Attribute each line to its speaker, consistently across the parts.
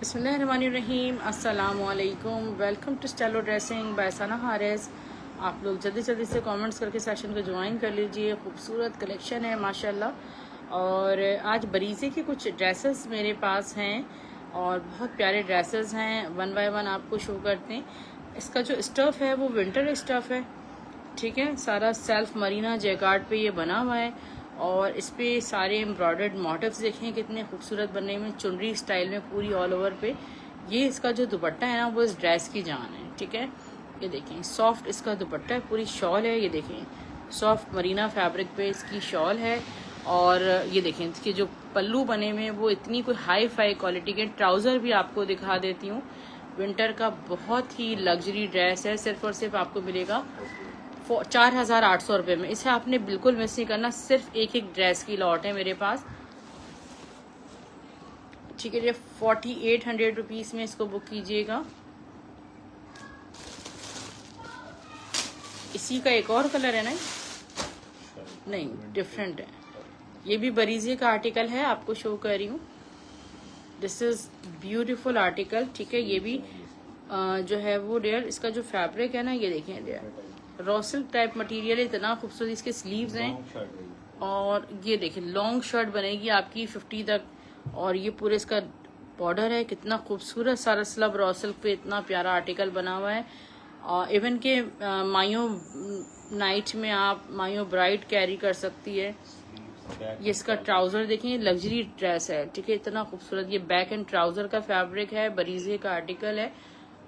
Speaker 1: बिस्मिल्लाहिर्रहमानिर्रहीम, अस्सलामुअलैकुम। Welcome to Stylo dressing by Sana Haris. आप लोग जल्दी जल्दी से कमेंट्स करके सेशन को ज्वाइन कर लीजिए। खूबसूरत कलेक्शन है माशाल्लाह। और आज बरीज़े की कुछ ड्रेसेस मेरे पास हैं और बहुत प्यारे ड्रेसेस हैं। वन बाय वन आपको शो करते हैं। इसका जो स्टफ़ है वो विंटर स्टफ़ है, ठीक है। सारा सेल्फ मरीना जैकार्ड पे ये बना हुआ है और इस पे सारे एम्ब्रॉयडर्ड मोटिव्स देखें कितने खूबसूरत बनने में, चुनरी स्टाइल में पूरी ऑल ओवर पे। ये इसका जो दुपट्टा है ना वो इस ड्रेस की जान है, ठीक है। ये देखें सॉफ्ट इसका दुपट्टा है, पूरी शॉल है। ये देखें सॉफ्ट मरीना फैब्रिक पे इसकी शॉल है। और ये देखें इसके जो पल्लू बने हुए वो इतनी कोई हाई फाई क्वालिटी के। ट्राउज़र भी आपको दिखा देती हूँ। विंटर का बहुत ही लग्जरी ड्रेस है, सिर्फ और सिर्फ आपको मिलेगा 4,800 रुपये में। इसे आपने बिल्कुल मिस नहीं करना। सिर्फ एक एक ड्रेस की लॉट है मेरे पास, ठीक है। ये 4800 रुपीज़ में इसको बुक कीजिएगा। इसी का एक और कलर है ना, नहीं डिफरेंट है। ये भी बरीजे का आर्टिकल है, आपको शो कर रही हूँ। दिस इज ब्यूटीफुल आर्टिकल, ठीक है। ये भी जो है वो डियर इसका जो फैब्रिक है ना, ये देखें dear raw silk type material है, इतना खूबसूरत। इसके स्लीव्स हैं और ये देखें लॉन्ग शर्ट बनेगी आपकी 50 तक। और ये पूरे इसका बॉर्डर है, कितना खूबसूरत सारा स्लब रॉ सिल्क पे इतना प्यारा आर्टिकल बना हुआ है। और इवन के मायो नाइट में आप मायो ब्राइड कैरी कर सकती है। ये इसका ट्राउजर देखें, लग्जरी ड्रेस है, ठीक है। इतना खूबसूरत ये बैक एंड ट्राउजर का फैब्रिक है, बरीजे का आर्टिकल है।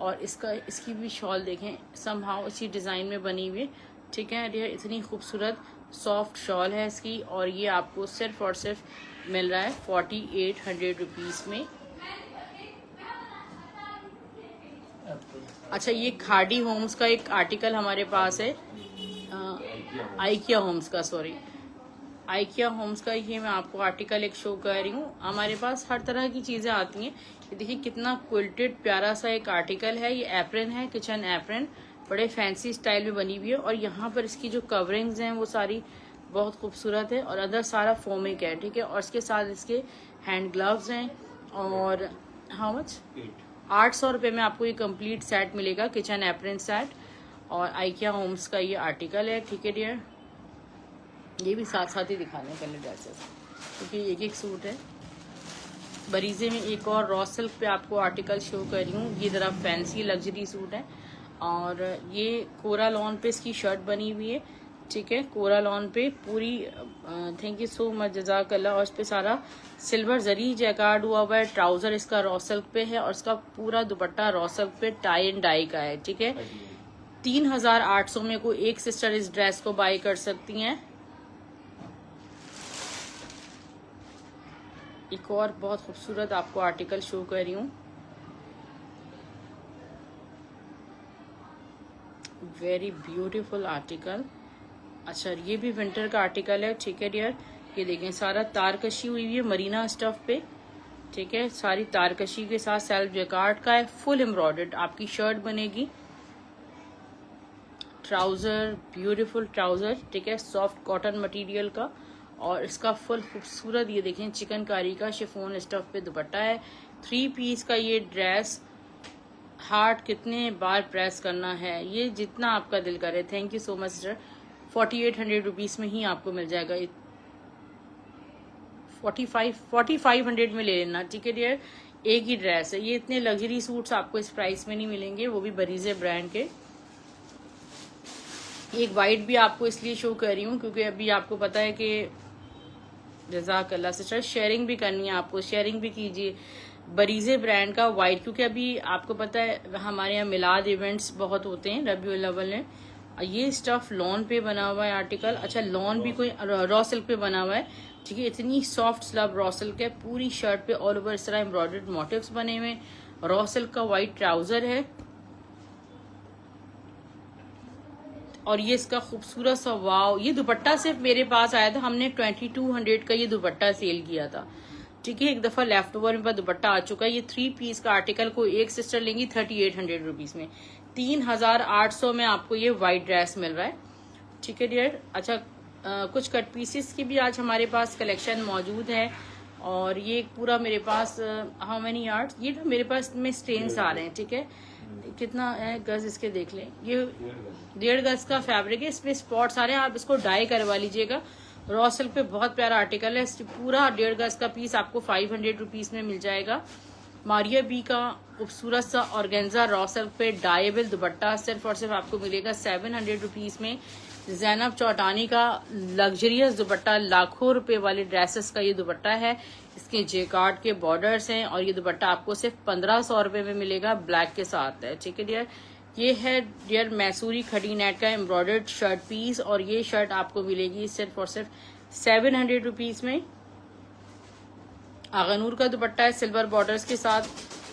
Speaker 1: और इसकी भी शॉल देखें समहाउ इसी डिज़ाइन में बनी हुई, ठीक है। ये इतनी खूबसूरत सॉफ्ट शॉल है इसकी। और ये आपको सिर्फ और सिर्फ मिल रहा है 4800 रुपीज़ में। अच्छा, ये खाड़ी होम्स का एक आर्टिकल हमारे पास है, आइकिया होम्स का, सॉरी आइकिया होम्स का। ये मैं आपको आर्टिकल एक शो कर रही हूँ। हमारे पास हर तरह की चीज़ें आती हैं। ये देखिए कितना क्विल्टेड प्यारा सा एक आर्टिकल है। ये एप्रन है, किचन एप्रन, बड़े फैंसी स्टाइल में बनी हुई है। और यहाँ पर इसकी जो कवरिंग्स हैं वो सारी बहुत खूबसूरत है और अंदर सारा फोमिक है, ठीक है। और इसके साथ इसके हैंड ग्लव्स हैं। और हाउ मच 800 रुपये में आपको ये कंप्लीट सेट मिलेगा, किचन एप्रन सेट। और आइकिया होम्स का ये आर्टिकल है, ठीक है डियर। ये भी साथ साथ ही दिखाने कलर ड्रेसेस, क्योंकि एक एक सूट है। बरीजे में एक और रॉ सिल्क पे आपको आर्टिकल शो कर रही हूँ। ये ज़रा फैंसी लग्जरी सूट है। और ये कोरा लॉन पे इसकी शर्ट बनी हुई है, ठीक है। कोरा लॉन पे पूरी, थैंक यू सो मच, जज़ाकल्लाह। और इस पे सारा सिल्वर जरी जैकार्ड हुआ हुआ है। ट्राउजर इसका रॉ सिल्क पे है और इसका पूरा दुपट्टा रॉ सिल्क पे टाई एंड डाई का है, ठीक है। 3800 में कोई एक सिस्टर इस ड्रेस को बाई कर सकती हैं। एक और बहुत खूबसूरत आपको आर्टिकल शो कर रही हूँ। Very beautiful article. अच्छा, ये भी विंटर का आर्टिकल है, ठीक है डियर। ये देखें सारा तारकशी हुई है मरीना स्टफ पे, ठीक है। सारी तारकशी के साथ सेल्फ जैकार्ड का है, फुल एम्ब्रॉयडर्ड आपकी शर्ट बनेगी। ट्राउजर ब्यूटीफुल ट्राउजर, ठीक है, सॉफ्ट कॉटन मटेरियल का। और इसका फुल खूबसूरत ये देखें चिकनकारी का शिफॉन स्टफ पे दुपट्टा है। 3 पीस का ये ड्रेस, हार्ट कितने बार प्रेस करना है, ये जितना आपका दिल करे। Thank you so much sir. 4800 rupees में ही आपको मिल जाएगा। 4500 में ले लेना, ठीक है डियर। एक ही ड्रेस है। ये इतने लग्जरी सूट्स आपको इस प्राइस में नहीं मिलेंगे, वो भी बरीजे ब्रांड के। एक वाइट भी आपको इसलिए शो कर रही हूँ क्योंकि अभी आपको पता है कि जज़ाकल्लाह सिस्टर शेयरिंग भी करनी है, आपको शेयरिंग भी कीजिए। बरीजे ब्रांड का वाइट, क्योंकि अभी आपको पता है हमारे यहाँ मिलाद इवेंट्स बहुत होते हैं रबीउल अव्वल में। ये स्टफ लॉन पे बना हुआ है आर्टिकल। अच्छा, लॉन भी कोई रॉ सिल्क पे बना हुआ है, ठीक है। इतनी सॉफ्ट स्लब रॉ सिल्क है, पूरी शर्ट पे ऑल ओवर इस तरह एम्ब्रॉयडर्ड मोटिव्स बने हुए। रॉ सिल्क का वाइट ट्राउजर है। और ये इसका खूबसूरत सा वाव, ये दुपट्टा सिर्फ मेरे पास आया था, हमने 2200 का ये दुपट्टा सेल किया था, ठीक है। एक दफा लेफ्ट ओवर में दुपट्टा आ चुका है। ये 3 पीस का आर्टिकल को एक सिस्टर लेंगी 3800 रुपीज़ में। 3800 में आपको ये वाइट ड्रेस मिल रहा है, ठीक है डियर। अच्छा, कुछ कट पीसेस की भी आज हमारे पास कलेक्शन मौजूद है। और ये पूरा मेरे पास हाउ मेनी यार्ड्स, ये ना मेरे पास में स्टेन्स आ रहे हैं, ठीक है। कितना है गज इसके देख लें, ये 1.5 गज का फैब्रिक है, इसमें स्पॉट्स आ रहे हैं, आप इसको डाई करवा लीजिएगा। रॉ सिल्क पे बहुत प्यारा आर्टिकल है, पूरा 1.5 गज का पीस आपको 500 रुपीज में मिल जाएगा। मारिया बी का खूबसूरत सा ऑर्गेन्जा रॉ सिल्क पे डाइबल दुपट्टा सिर्फ और सिर्फ आपको मिलेगा 700 रुपीज में। जैनब चौटानी का लग्जरियस दुपट्टा, लाखों रुपए वाले ड्रेसेस का ये दुपट्टा है, इसके जेकार्ड के बॉर्डर्स हैं और ये दुपट्टा आपको सिर्फ 1500 रुपए में मिलेगा, ब्लैक के साथ है, ठीक है डियर। ये है डियर मैसूरी खड़ी नेट का एम्ब्रॉयडर्ड शर्ट पीस और ये शर्ट आपको मिलेगी सिर्फ और सिर्फ 700 रुपीज में। आगनूर का दुपट्टा है सिल्वर बॉर्डर्स के साथ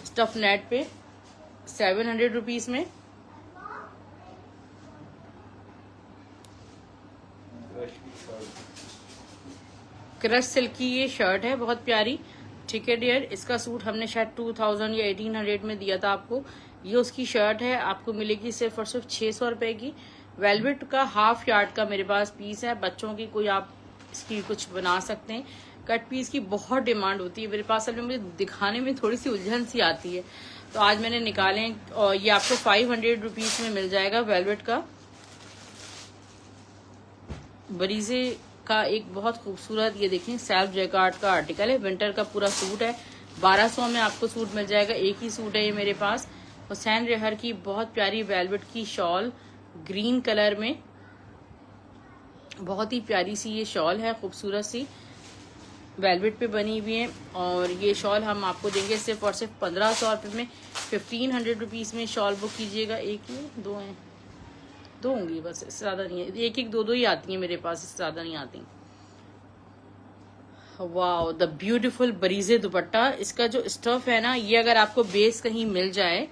Speaker 1: स्टफ नेट पे 700 रुपीज में। क्रश सिल्क की ये शर्ट है बहुत प्यारी, ठीक है डियर। इसका सूट हमने शायद 2000 या 1800 में दिया था आपको। ये उसकी शर्ट है, आपको मिलेगी सिर्फ और सिर्फ 600 रुपए की। वेलवेट का हाफ यार्ड का मेरे पास पीस है, बच्चों की कोई आप इसकी कुछ बना सकते हैं। कट पीस की बहुत डिमांड होती है मेरे पास, असल में मुझे दिखाने में थोड़ी सी उलझन सी आती है, तो आज मैंने निकाले और ये आपको 500 रुपीज में मिल जाएगा। वेलवेट का बरीजे का एक बहुत खूबसूरत, ये देखें सेल्फ जैकार्ड का आर्टिकल है, विंटर का पूरा सूट है, 1200 में आपको सूट मिल जाएगा। एक ही सूट है ये मेरे पास। हुसैन रेहर की बहुत प्यारी वेलवेट की शॉल ग्रीन कलर में, बहुत ही प्यारी सी ये शॉल है, खूबसूरत सी वेलवेट पे बनी हुई है और ये शॉल हम आपको देंगे सिर्फ और सिर्फ 1500 रुपये में। 1500 रुपीज में शॉल बुक कीजिएगा। एक ही दो हैं, दो होंगी बस, इससे ज्यादा नहीं है, एक एक दो ही आती हैं मेरे पास, इससे ज्यादा नहीं आती। वाओ द ब्यूटीफुल बरीजे दुपट्टा, इसका जो स्टफ है ना, ये अगर आपको बेस कहीं मिल जाए,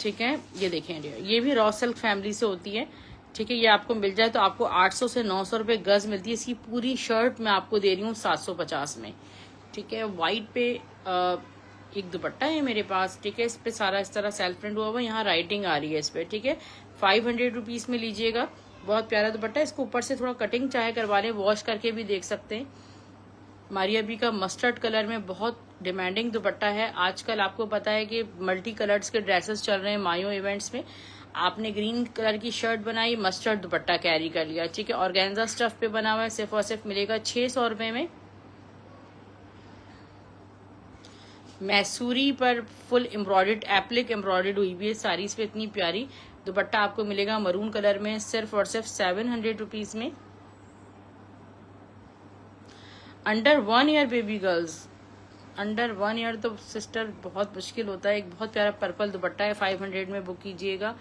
Speaker 1: ठीक है, ये देखें डियर, ये भी रॉ सिल्क फैमिली से होती है, ठीक है, ये आपको मिल जाए तो आपको 800 से 900 रुपए गज मिलती है। इसकी पूरी शर्ट मैं आपको दे रही हूँ 750 में, ठीक है। व्हाइट पे एक दुपट्टा है मेरे पास, ठीक है, इस पे सारा इस तरह सेल्फ प्रिंट हुआ हुआ, यहाँ राइटिंग आ रही है इस पे, ठीक है। 500 रुपीज में लीजिएगा, बहुत प्यारा दुपट्टा है। इसको ऊपर से थोड़ा कटिंग चाहे करवा लें, वॉश करके भी देख सकते हैं। मारिया बी का मस्टर्ड कलर में बहुत डिमांडिंग दुपट्टा है। आजकल आपको पता है कि मल्टी कलर्स के ड्रेसेस चल रहे हैं मायो इवेंट्स में। आपने ग्रीन कलर की शर्ट बनाई, मस्टर्ड दुपट्टा कैरी कर लिया, ठीक है। ऑर्गेन्जा स्टफ पे बना हुआ है, सिर्फ और सिर्फ मिलेगा 600 रुपए में। मैसूरी पर फुल एम्ब्रॉयडर्ड एप्लिक एम्ब्रॉयडर्ड हुई हुई है साड़ी पे, इतनी प्यारी दुपट्टा आपको मिलेगा मरून कलर में, सिर्फ और सिर्फ 700 रुपीज में। Under 1 year baby girls, under 1 year तो सिस्टर बहुत मुश्किल होता है। एक बहुत प्यारा पर्पल दुपट्टा है, 500 में बुक कीजिएगा।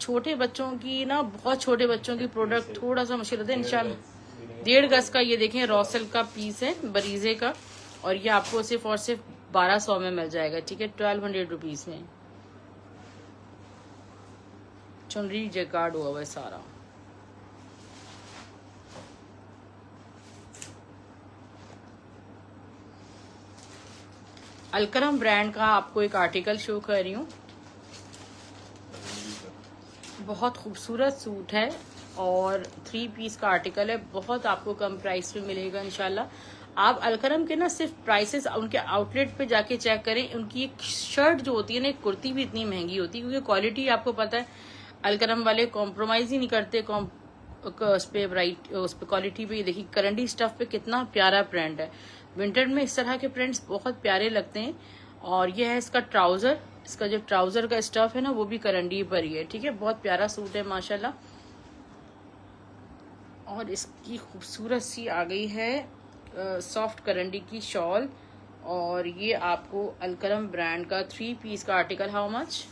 Speaker 1: छोटे बच्चों की ना, बहुत छोटे बच्चों की प्रोडक्ट थोड़ा सा मुश्किल होता है इंशाल्लाह। 1.5 गज का ये देखें रॉ सिल्क का पीस है बरीजे का और ये आपको सिर्फ और सिर्फ 1200 में मिल जाएगा, ठीक है, 1200 रुपीज में। चुनरी जैकार्ड हुआ है सारा। अलकरम ब्रांड का आपको एक आर्टिकल शो कर रही हूँ, बहुत खूबसूरत सूट है और 3 पीस का आर्टिकल है, बहुत आपको कम प्राइस में मिलेगा इंशाल्लाह। आप अलकरम के ना सिर्फ प्राइसेस उनके आउटलेट पे जाके चेक करें, उनकी एक शर्ट जो होती है ना, एक कुर्ती भी इतनी महंगी होती है, क्योंकि क्वालिटी आपको पता है अलकरम वाले कॉम्प्रोमाइज ही नहीं करते उस पे क्वालिटी पे। देखिए करंडी स्टफ पे कितना प्यारा प्रिंट है, विंटर में इस तरह के प्रिंट्स बहुत प्यारे लगते हैं। और ये है इसका ट्राउजर, इसका जो ट्राउजर का स्टफ है ना, वो भी करंडी पर ही है, ठीक है, बहुत प्यारा सूट है माशाल्लाह। और इसकी खूबसूरत सी आ गई है सॉफ्ट करंडी की शॉल और ये आपको अलकरम ब्रांड का 3 पीस का आर्टिकल, हाउ मच,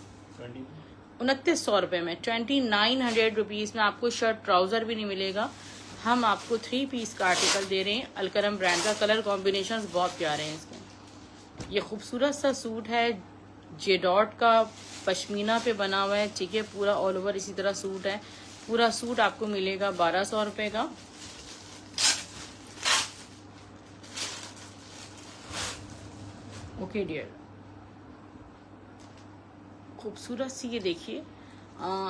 Speaker 1: 2900 रुपए में, 2900 रुपीज में आपको शर्ट ट्राउजर भी नहीं मिलेगा। हम आपको 3 पीस का आर्टिकल दे रहे हैं अलकरम ब्रांड का। कलर कॉम्बिनेशंस बहुत प्यारे हैं इसके। ये खूबसूरत सा सूट है, जेडॉट का पश्मीना पे बना हुआ है, ठीक है, पूरा ऑल ओवर इसी तरह सूट है। पूरा सूट आपको मिलेगा 1200 रुपए का। ओके डियर, खूबसूरत सी ये देखिए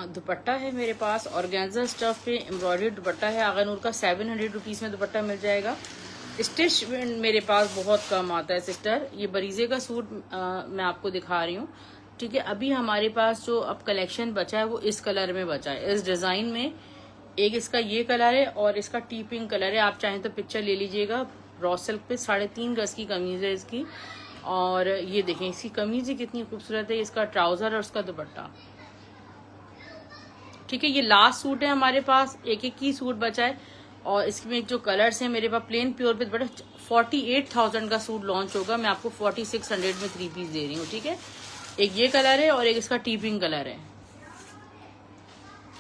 Speaker 1: दुपट्टा है मेरे पास, ऑर्गेन्जा स्टफ पे एम्ब्रॉयडर्ड दुपट्टा है। आगनूर का 700 रुपीज में दुपट्टा मिल जाएगा। स्टिच मेरे पास बहुत कम आता है सिस्टर। ये बरीजे का सूट मैं आपको दिखा रही हूँ, ठीक है। अभी हमारे पास जो अब कलेक्शन बचा है वो इस कलर में बचा है, इस डिजाइन में। एक इसका ये कलर है और इसका टी पिंक कलर है। आप चाहें तो पिक्चर ले लीजिएगा। रॉ सिल्क पे 3.5 गज की कमीज है इसकी। और ये देखें इसकी कमीज ही कितनी खूबसूरत है, इसका ट्राउजर और उसका दुपट्टा, ठीक है। ये लास्ट सूट है हमारे पास, एक एक ही सूट बचा है। और इसमें जो कलर्स हैं मेरे पास प्लेन प्योर पे बड़ा 48,000 का सूट लॉन्च होगा, मैं आपको 4600 में 3 पीस दे रही हूँ, ठीक है। एक ये कलर है और एक इसका टी पिंक कलर है,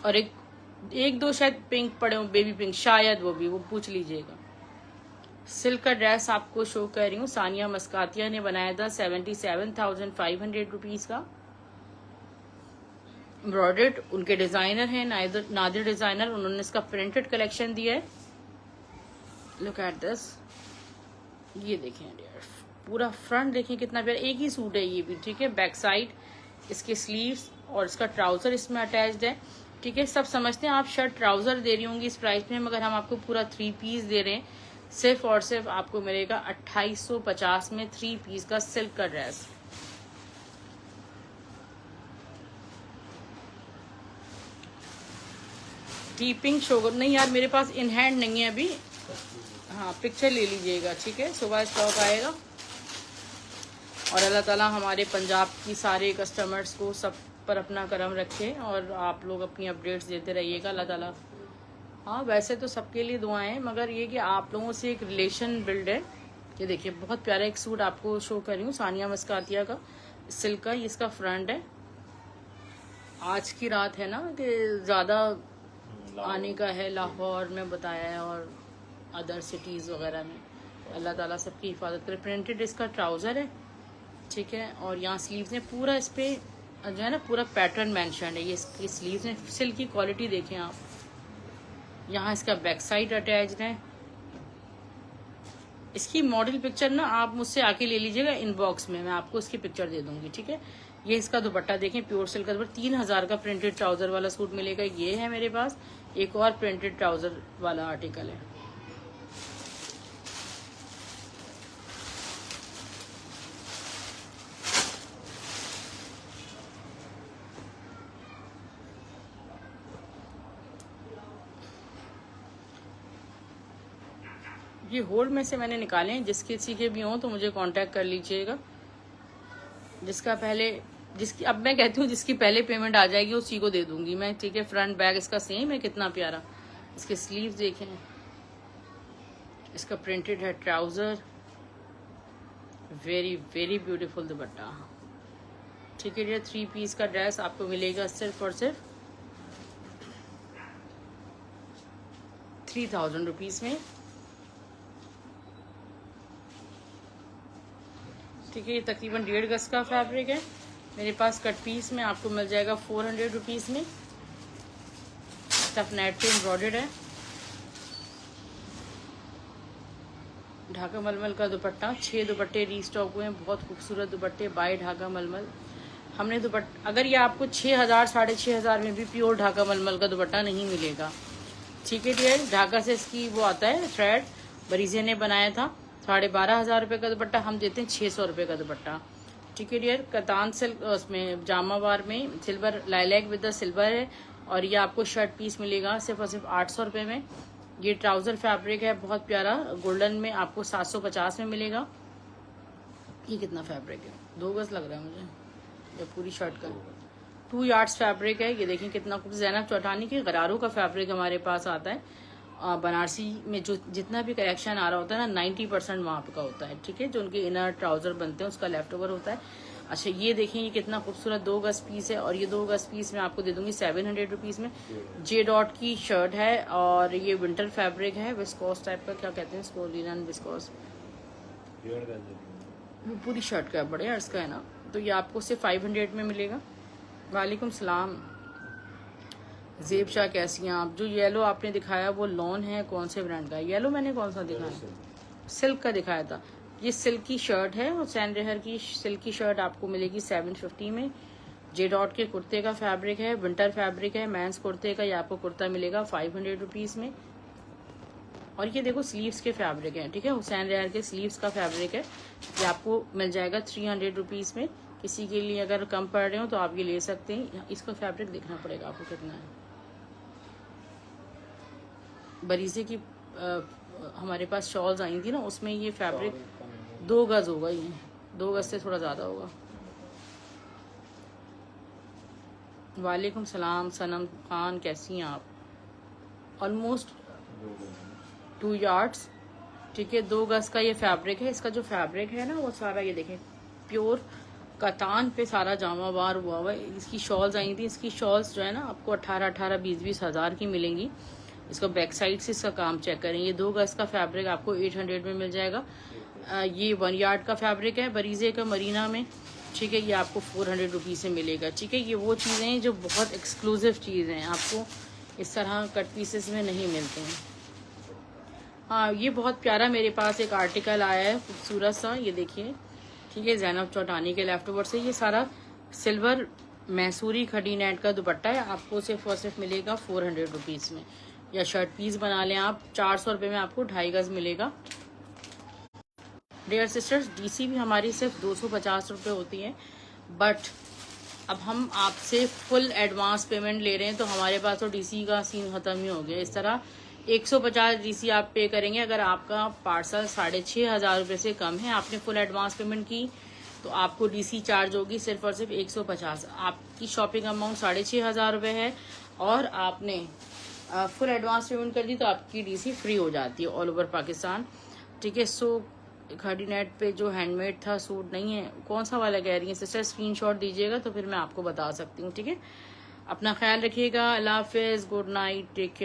Speaker 1: और एक दो शायद पिंक पड़े हो, बेबी पिंक शायद, वो पूछ लीजिएगा। सिल्क का ड्रेस आपको शो कर रही हूँ, सानिया मस्कातिया ने बनाया था 77,500 रुपीज का। एम्ब्रॉयडर्ड उनके डिजाइनर हैं नादिर डिजाइनर, उन्होंने इसका प्रिंटेड कलेक्शन दिया है। लुक एट दिस, ये देखें पूरा फ्रंट देखें कितना प्यारा, एक ही सूट है ये भी, ठीक है। बैक साइड इसके स्लीव्स और इसका ट्राउजर इसमें अटैच्ड है, ठीक है। सब समझते हैं आप शर्ट ट्राउजर दे रही होंगी इस प्राइस में, मगर हम आपको पूरा 3 पीस दे रहे हैं। सिर्फ और सिर्फ आपको मिलेगा 2850 में 3 पीस का सिल्क का ड्रेस। टी पिंक शोगर नहीं यार मेरे पास इन हैंड नहीं है अभी, हाँ पिक्चर ले लीजिएगा, ठीक है। सुबह स्टॉक आएगा। और अल्लाह ताला हमारे पंजाब की सारे कस्टमर्स को सब पर अपना करम रखे और आप लोग अपनी अपडेट्स देते रहिएगा, अल्लाह ताला। हाँ वैसे तो सबके लिए दुआएं हैं, मगर ये कि आप लोगों से एक रिलेशन बिल्ड है। ये देखिए बहुत प्यारा एक सूट आपको शो कर रही हूँ, सानिया मस्कातिया का सिल्क का, ये इसका फ्रंट है। आज की रात है ना कि ज़्यादा आने का है, लाहौर में बताया है और अदर सिटीज़ वगैरह में, अल्लाह ताला सबकी हिफाजत करे। प्रिंटेड इसका ट्राउज़र है, ठीक है। और यहाँ स्लीव्स ने पूरा इस पे जो है ना पूरा पैटर्न मेंशन है, ये इसकी स्लीव्स ने, सिल्क की क्वालिटी देखें आप। यहाँ इसका बैक साइड अटैच्ड है। इसकी मॉडल पिक्चर ना आप मुझसे आके ले लीजिएगा इनबॉक्स में, मैं आपको इसकी पिक्चर दे दूंगी, ठीक है। ये इसका दुपट्टा देखें, प्योर सिल्क का दुपट्टा, 3000 का प्रिंटेड ट्राउजर वाला सूट मिलेगा। ये है मेरे पास एक और प्रिंटेड ट्राउजर वाला आर्टिकल है। ये होल्ड में से मैंने निकाले हैं, जिसके किसी के भी हों तो मुझे कांटेक्ट कर लीजिएगा। जिसकी अब मैं कहती हूँ जिसकी पहले पेमेंट आ जाएगी उसी को दे दूंगी मैं, ठीक है। फ्रंट बैक इसका सेम है, कितना प्यारा। इसके स्लीव्स देखें, इसका प्रिंटेड है ट्राउजर, वेरी वेरी ब्यूटीफुल दुपट्टा, ठीक है। ये 3 पीस का ड्रेस आपको मिलेगा सिर्फ और सिर्फ 3000 रुपीज में, ठीक है। ये तकरीबन 1.5 गज का फैब्रिक है। मेरे पास कट पीस में आपको मिल जाएगा 400 रुपीज़ में। स्टफ नेट पे एम्ब्रॉयडर्ड है। ढाका मलमल का दुपट्टा, 6 दुपट्टे रीस्टॉक हुए हैं, बहुत खूबसूरत दुपट्टे बाय ढाका मलमल। हमने दुपट्टा अगर ये आपको 6000 6,500 में भी प्योर ढाका मलमल का दुपट्टा नहीं मिलेगा, ठीक है डियर। ढाका से इसकी वो आता है थ्रेड, बरीजे ने बनाया था। 12,500 रुपये का दुपट्टा हम देते हैं 600 रुपये का दुपट्टा, ठीक है डियर। कतान सिल्क उसमें जामावार में silver lilac with the silver है। और ये आपको शर्ट पीस मिलेगा सिर्फ और सिर्फ 800 रुपये में। ये ट्राउजर फैब्रिक है बहुत प्यारा, गोल्डन में आपको 750 में मिलेगा। ये कितना फैब्रिक है, 2 गज लग रहा है मुझे, ये पूरी शर्ट का 2 यार्ड्स फैब्रिक है। ये देखें कितना खूब, ज़ैनब चौटानी के गरारों का फैब्रिक हमारे पास आता है। बनारसी में जो जितना भी कलेक्शन आ रहा होता है ना 90% वहाँ का होता है, ठीक है। जो उनके इनर ट्राउजर बनते हैं उसका लेफ्ट ओवर होता है। अच्छा ये देखें ये कितना खूबसूरत 2 गज पीस है, और ये 2 गज पीस मैं आपको दे दूंगी 700 रुपीज़ में। जे डॉट की शर्ट है और ये विंटर फैब्रिक है, विस्कोस टाइप का, क्या कहते हैं इसको, लिनन विस्कोस, वो पूरी शर्ट का बड़े अर्ज का है ना। तो ये आपको सिर्फ 500 में मिलेगा। वालेकुम सलाम जेब शाह, कैसी हैं आप। जो येलो आपने दिखाया वो लॉन है, कौन से ब्रांड का है येलो? मैंने कौन सा दिखाया, सिल्क का दिखाया था। ये सिल्क की शर्ट है और सैंडरेहर की सिल्क की शर्ट आपको मिलेगी 750 में। जे डॉट के कुर्ते का फैब्रिक है, विंटर फैब्रिक है, मेंस कुर्ते का। ये आपको कुर्ता मिलेगा 500 रुपीज़ में। और ये देखो स्लीव्स के फैब्रिक है, ठीक है, हुसैन रेहान के स्लीव्स का फैब्रिक है। ये आपको मिल जाएगा 300 रुपीज़ में। किसी के लिए अगर कम पड़ रहे हो तो आप ये ले सकते हैं। इसका फैब्रिक देखना पड़ेगा आपको कितना है। बरीजे की हमारे पास शॉल्स आई थी ना, उसमें ये फैब्रिक 2 गज होगा, ये 2 गज से थोड़ा ज़्यादा होगा। वालेकुम सलाम सनम खान, कैसी हैं आप? ऑलमोस्ट 2 यार्ड्स, ठीक है, 2 गज का ये फैब्रिक है। इसका जो फैब्रिक है ना वो सारा ये देखें प्योर कतान पे सारा जामा वार हुआ हुआ है। इसकी शॉल्स आई थी, इसकी शॉल्स जो है ना आपको 18-18, 20-20 हज़ार की मिलेंगी। इसका बैक साइड से इसका काम चेक करें। ये 2 गज का फैब्रिक आपको 800 में मिल जाएगा। ये 1 यार्ड का फैब्रिक है बरीजे का मरीना में, ठीक है, ये आपको 400 रुपीज़ से मिलेगा, ठीक है। ये वो चीज़ें हैं जो बहुत एक्सक्लूसिव चीज़ें हैं, आपको इस तरह कट पीसेस में नहीं मिलते हैं। हाँ, ये बहुत प्यारा मेरे पास एक आर्टिकल आया है खूबसूरत सा, ये देखिए, ठीक है, ज़ैनब चौटानी के लेफ्ट ओवर से। ये सारा सिल्वर मैसूरी खड़ी नेट का दुपट्टा है, आपको सिर्फ और सिर्फ मिलेगा 400 रुपीज़ में। या शर्ट पीस बना लें आप, 400 रुपये में आपको 2.5 गज मिलेगा। डियर सिस्टर्स, डीसी भी हमारी सिर्फ 250 रुपये होती है, बट अब हम आपसे फुल एडवांस पेमेंट ले रहे हैं तो हमारे पास तो डीसी का सीन ख़त्म ही हो गया। इस तरह 150 डीसी आप पे करेंगे अगर आपका पार्सल 6,500 रुपये से कम है। आपने फुल एडवांस पेमेंट की तो आपको डीसी चार्ज होगी सिर्फ और सिर्फ 150। आपकी शॉपिंग अमाउंट 6,500 रुपये है और आपने फुल एडवांस पेमेंट कर दी तो आपकी डीसी फ्री हो जाती है ऑल ओवर पाकिस्तान, ठीक है। सो खड़ी नेट पे जो हैंडमेड था सूट नहीं है, कौन सा वाला कह रही है सिस्टर, स्क्रीनशॉट दीजिएगा तो फिर मैं आपको बता सकती हूँ, ठीक है। अपना ख्याल रखिएगा, अल्लाह हाफिज़, गुड नाइट, टेक केयर।